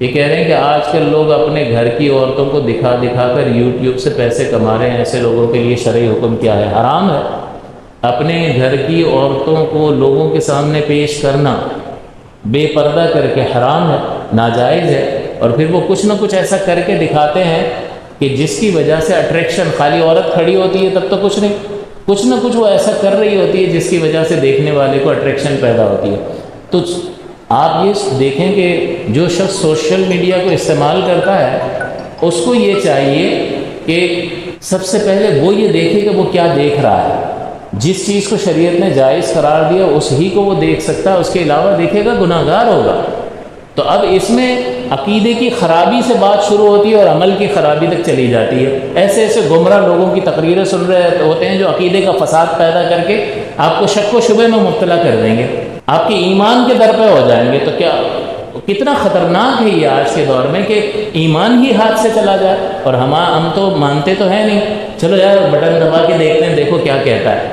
یہ کہہ رہے ہیں کہ آج کل لوگ اپنے گھر کی عورتوں کو دکھا دکھا کر یوٹیوب سے پیسے کما رہے ہیں، ایسے لوگوں کے لیے شرعی حکم کیا ہے؟ حرام ہے اپنے گھر کی عورتوں کو لوگوں کے سامنے پیش کرنا، بے پردہ کر کے، حرام ہے، ناجائز ہے۔ اور پھر وہ کچھ نہ کچھ ایسا کر کے دکھاتے ہیں کہ جس کی وجہ سے اٹریکشن، خالی عورت کھڑی ہوتی ہے تب تو کچھ نہیں، کچھ نہ کچھ وہ ایسا کر رہی ہوتی ہے جس کی وجہ سے دیکھنے والے کو اٹریکشن پیدا ہوتی ہے۔ تو آپ یہ دیکھیں کہ جو شخص سوشل میڈیا کو استعمال کرتا ہے اس کو یہ چاہیے کہ سب سے پہلے وہ یہ دیکھے کہ وہ کیا دیکھ رہا ہے۔ جس چیز کو شریعت نے جائز قرار دیا اس ہی کو وہ دیکھ سکتا ہے، اس کے علاوہ دیکھے گا گناہ گار ہوگا۔ تو اب اس میں عقیدے کی خرابی سے بات شروع ہوتی ہے اور عمل کی خرابی تک چلی جاتی ہے۔ ایسے ایسے گمراہ لوگوں کی تقریریں سن رہے ہوتے ہیں جو عقیدے کا فساد پیدا کر کے آپ کو شک و شبے میں مبتلا کر دیں گے، آپ کے ایمان کے در پہ ہو جائیں گے۔ تو کیا کتنا خطرناک ہے یہ آج کے دور میں کہ ایمان ہی ہاتھ سے چلا جائے، اور ہم تو مانتے تو ہیں نہیں، چلو یار بٹن دبا کے دیکھتے ہیں دیکھو کیا کہتا ہے۔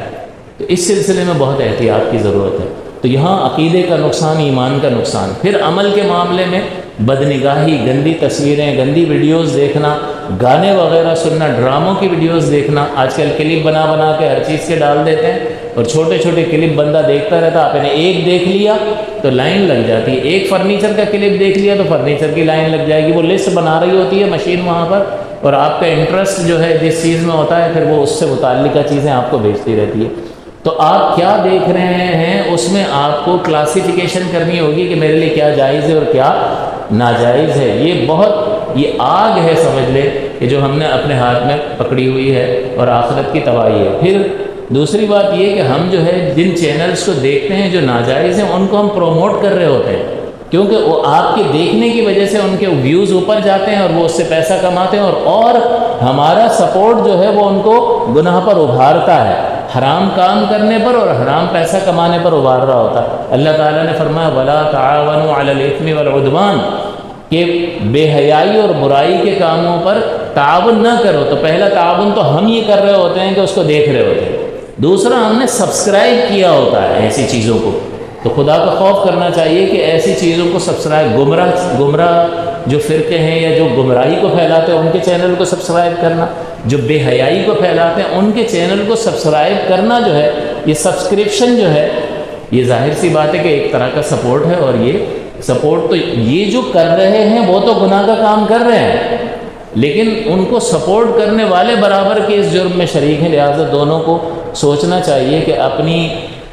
تو اس سلسلے میں بہت احتیاط کی ضرورت ہے۔ تو یہاں عقیدے کا نقصان، ایمان کا نقصان۔ پھر عمل کے معاملے میں بدنگاہی، گندی تصویریں، گندی ویڈیوز دیکھنا، گانے وغیرہ سننا، ڈراموں کی ویڈیوز دیکھنا۔ آج کل کلپ بنا بنا کے ہر چیز کے ڈال دیتے ہیں، اور چھوٹے چھوٹے کلپ بندہ دیکھتا رہتا۔ آپ نے ایک دیکھ لیا تو لائن لگ جاتی ہے، ایک فرنیچر کا کلپ دیکھ لیا تو فرنیچر کی لائن لگ جائے گی۔ وہ لسٹ بنا رہی ہوتی ہے مشین وہاں پر، اور آپ کا انٹرسٹ جو ہے جس چیز میں ہوتا ہے پھر وہ اس سے متعلقہ چیزیں آپ کو بھیجتی رہتی ہے۔ تو آپ کیا دیکھ رہے ہیں اس میں آپ کو کلاسیفیکیشن کرنی ہوگی کہ میرے لیے کیا جائز ہے اور کیا ناجائز ہے۔ یہ آگ ہے سمجھ لے کہ جو ہم نے اپنے ہاتھ میں پکڑی ہوئی ہے، اور آخرت کی تباہی ہے۔ پھر دوسری بات یہ کہ ہم جو ہے جن چینلز کو دیکھتے ہیں جو ناجائز ہیں ان کو ہم پروموٹ کر رہے ہوتے ہیں، کیونکہ وہ آپ کے دیکھنے کی وجہ سے ان کے ویوز اوپر جاتے ہیں اور وہ اس سے پیسہ کماتے ہیں، اور ہمارا سپورٹ جو ہے وہ ان کو گناہ پر ابھارتا ہے، حرام کام کرنے پر اور حرام پیسہ کمانے پر ابھار رہا ہوتا ہے۔ اللہ تعالیٰ نے فرمایا وَلَا تَعَاوَنُوا عَلَى الْإِثْمِ وَالْعُدْوَانِ، کہ بے حیائی اور برائی کے کاموں پر تعاون نہ کرو۔ تو پہلا تعاون تو ہم یہ کر رہے ہوتے ہیں کہ اس کو دیکھ رہے ہوتے ہیں، دوسرا ہم نے سبسکرائب کیا ہوتا ہے ایسی چیزوں کو۔ تو خدا کا خوف کرنا چاہیے کہ ایسی چیزوں کو سبسکرائب، گمراہ جو فرقے ہیں یا جو گمراہی کو پھیلاتے ہیں ان کے چینل کو سبسکرائب کرنا، جو بے حیائی کو پھیلاتے ہیں ان کے چینل کو سبسکرائب کرنا جو ہے، یہ سبسکرپشن جو ہے، یہ ظاہر سی بات ہے کہ ایک طرح کا سپورٹ ہے، اور یہ سپورٹ تو یہ جو کر رہے ہیں وہ تو گناہ کا کام کر رہے ہیں، لیکن ان کو سپورٹ کرنے والے برابر کے اس جرم میں شریک ہیں۔ لہٰذا دونوں کو سوچنا چاہیے کہ اپنی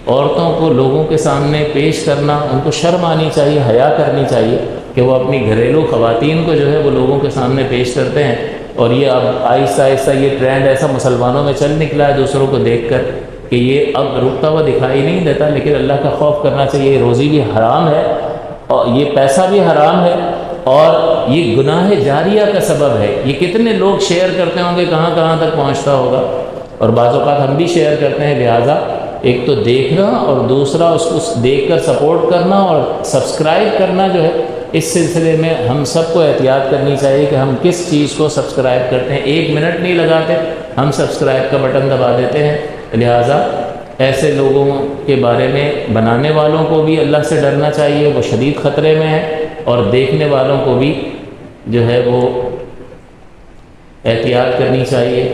عورتوں کو لوگوں کے سامنے پیش کرنا، ان کو شرم آنی چاہیے، حیا کرنی چاہیے کہ وہ اپنی گھریلو خواتین کو جو ہے وہ لوگوں کے سامنے پیش کرتے ہیں۔ اور یہ اب آہستہ آہستہ یہ ٹرینڈ ایسا مسلمانوں میں چل نکلا ہے دوسروں کو دیکھ کر کہ یہ اب رکتا ہوا دکھائی نہیں دیتا۔ لیکن اللہ کا خوف کرنا چاہیے، روزی بھی حرام ہے اور یہ پیسہ بھی حرام ہے، اور یہ گناہ جاریہ کا سبب ہے۔ یہ کتنے لوگ شیئر کرتے ہوں گے، کہاں کہاں تک پہنچتا ہوگا، اور بعض اوقات ہم بھی شیئر کرتے ہیں۔ لہٰذا ایک تو دیکھنا اور دوسرا اس کو دیکھ کر سپورٹ کرنا اور سبسکرائب کرنا جو ہے، اس سلسلے میں ہم سب کو احتیاط کرنی چاہیے کہ ہم کس چیز کو سبسکرائب کرتے ہیں۔ 1 منٹ نہیں لگاتے، ہم سبسکرائب کا بٹن دبا دیتے ہیں۔ لہٰذا ایسے لوگوں کے بارے میں بنانے والوں کو بھی اللہ سے ڈرنا چاہیے، وہ شدید خطرے میں ہیں، اور دیکھنے والوں کو بھی جو ہے وہ احتیاط کرنی چاہیے۔